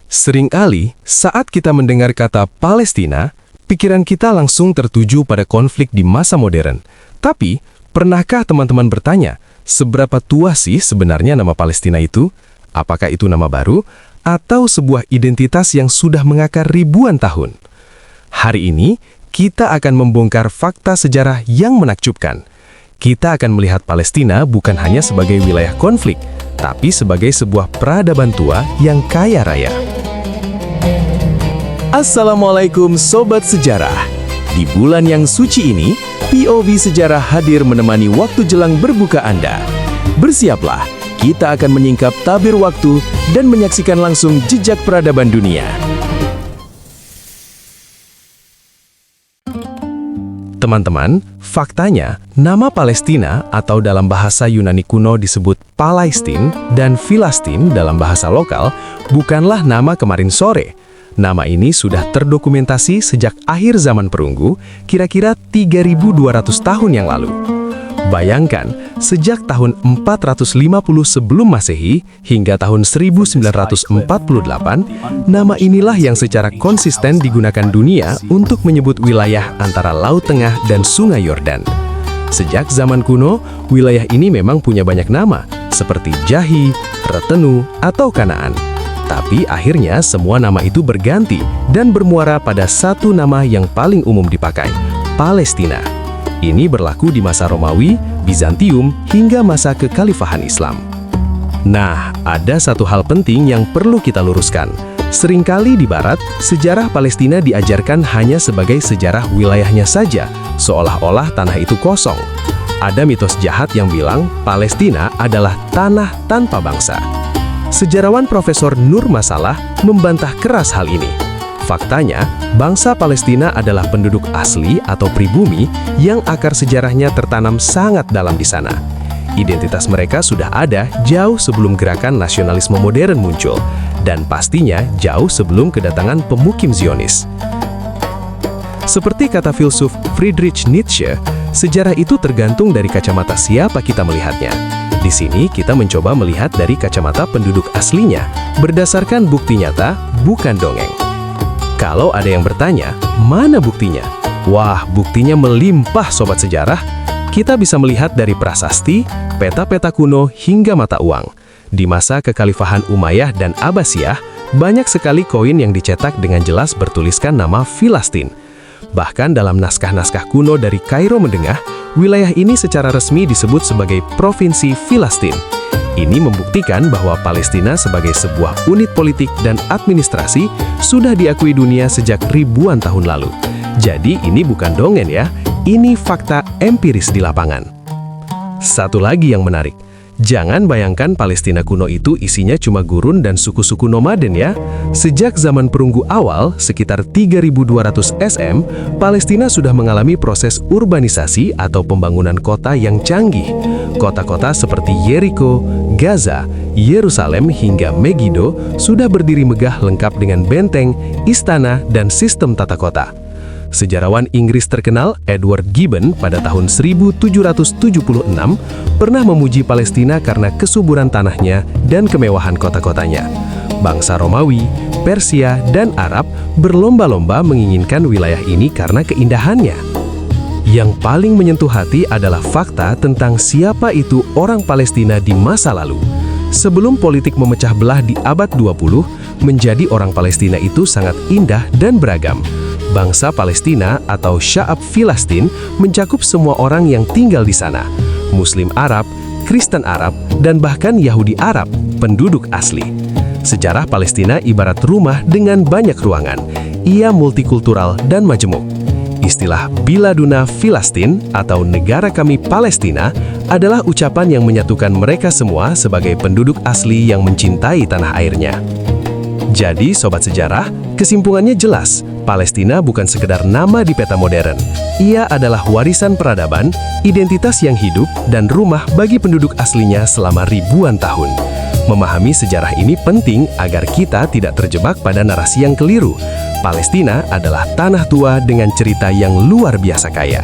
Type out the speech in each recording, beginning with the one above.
Seringkali, saat kita mendengar kata Palestina, pikiran kita langsung tertuju pada konflik di masa modern. Tapi, pernahkah teman-teman bertanya, seberapa tua sih sebenarnya nama Palestina itu? Apakah itu nama baru, atau sebuah identitas yang sudah mengakar ribuan tahun? Hari ini, kita akan membongkar fakta sejarah yang menakjubkan. Kita akan melihat Palestina bukan hanya sebagai wilayah konflik, tapi sebagai sebuah peradaban tua yang kaya raya. Assalamualaikum Sobat Sejarah. Di bulan yang suci ini, POV Sejarah hadir menemani waktu jelang berbuka Anda. Bersiaplah, kita akan menyingkap tabir waktu dan menyaksikan langsung jejak peradaban dunia. Teman-teman, faktanya, nama Palestina atau dalam bahasa Yunani kuno disebut Palestine dan Filastin dalam bahasa lokal bukanlah nama kemarin sore. Nama ini sudah terdokumentasi sejak akhir zaman perunggu, kira-kira 3.200 tahun yang lalu. Bayangkan, sejak tahun 450 sebelum Masehi hingga tahun 1948, nama inilah yang secara konsisten digunakan dunia untuk menyebut wilayah antara Laut Tengah dan Sungai Yordan. Sejak zaman kuno, wilayah ini memang punya banyak nama, seperti Jahi, Retenu, atau Kanaan. Tapi akhirnya semua nama itu berganti dan bermuara pada satu nama yang paling umum dipakai, Palestina. Ini berlaku di masa Romawi, Bizantium, hingga masa kekhalifahan Islam. Nah, ada satu hal penting yang perlu kita luruskan. Seringkali di Barat, sejarah Palestina diajarkan hanya sebagai sejarah wilayahnya saja, seolah-olah tanah itu kosong. Ada mitos jahat yang bilang Palestina adalah tanah tanpa bangsa. Sejarawan Profesor Nur Masalah membantah keras hal ini. Faktanya, bangsa Palestina adalah penduduk asli atau pribumi yang akar sejarahnya tertanam sangat dalam di sana. Identitas mereka sudah ada jauh sebelum gerakan nasionalisme modern muncul, dan pastinya jauh sebelum kedatangan pemukim Zionis. Seperti kata filsuf Friedrich Nietzsche, sejarah itu tergantung dari kacamata siapa kita melihatnya. Di sini kita mencoba melihat dari kacamata penduduk aslinya, berdasarkan bukti nyata, bukan dongeng. Kalau ada yang bertanya, mana buktinya? Wah, buktinya melimpah Sobat Sejarah. Kita bisa melihat dari prasasti, peta-peta kuno, hingga mata uang. Di masa kekhalifahan Umayyah dan Abbasiyah, banyak sekali koin yang dicetak dengan jelas bertuliskan nama Filastin. Bahkan dalam naskah-naskah kuno dari Kairo Menengah, wilayah ini secara resmi disebut sebagai Provinsi Filastin. Ini membuktikan bahwa Palestina sebagai sebuah unit politik dan administrasi sudah diakui dunia sejak ribuan tahun lalu. Jadi ini bukan dongeng ya, ini fakta empiris di lapangan. Satu lagi yang menarik. Jangan bayangkan Palestina kuno itu isinya cuma gurun dan suku-suku nomaden ya. Sejak zaman perunggu awal, sekitar 3.200 SM, Palestina sudah mengalami proses urbanisasi atau pembangunan kota yang canggih. Kota-kota seperti Jericho, Gaza, Yerusalem hingga Megiddo sudah berdiri megah lengkap dengan benteng, istana, dan sistem tata kota. Sejarawan Inggris terkenal Edward Gibbon pada tahun 1776 pernah memuji Palestina karena kesuburan tanahnya dan kemewahan kota-kotanya. Bangsa Romawi, Persia, dan Arab berlomba-lomba menginginkan wilayah ini karena keindahannya. Yang paling menyentuh hati adalah fakta tentang siapa itu orang Palestina di masa lalu. Sebelum politik memecah belah di abad 20, menjadi orang Palestina itu sangat indah dan beragam. Bangsa Palestina atau Sya'ab Filastin mencakup semua orang yang tinggal di sana. Muslim Arab, Kristen Arab, dan bahkan Yahudi Arab, penduduk asli. Sejarah Palestina ibarat rumah dengan banyak ruangan. Ia multikultural dan majemuk. Istilah Biladuna Filastin atau negara kami Palestina adalah ucapan yang menyatukan mereka semua sebagai penduduk asli yang mencintai tanah airnya. Jadi, Sobat Sejarah, kesimpulannya jelas, Palestina bukan sekedar nama di peta modern. Ia adalah warisan peradaban, identitas yang hidup, dan rumah bagi penduduk aslinya selama ribuan tahun. Memahami sejarah ini penting agar kita tidak terjebak pada narasi yang keliru. Palestina adalah tanah tua dengan cerita yang luar biasa kaya.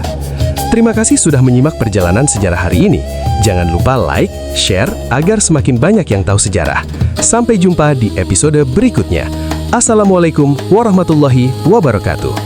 Terima kasih sudah menyimak perjalanan sejarah hari ini. Jangan lupa like, share, agar semakin banyak yang tahu sejarah. Sampai jumpa di episode berikutnya. Assalamualaikum warahmatullahi wabarakatuh.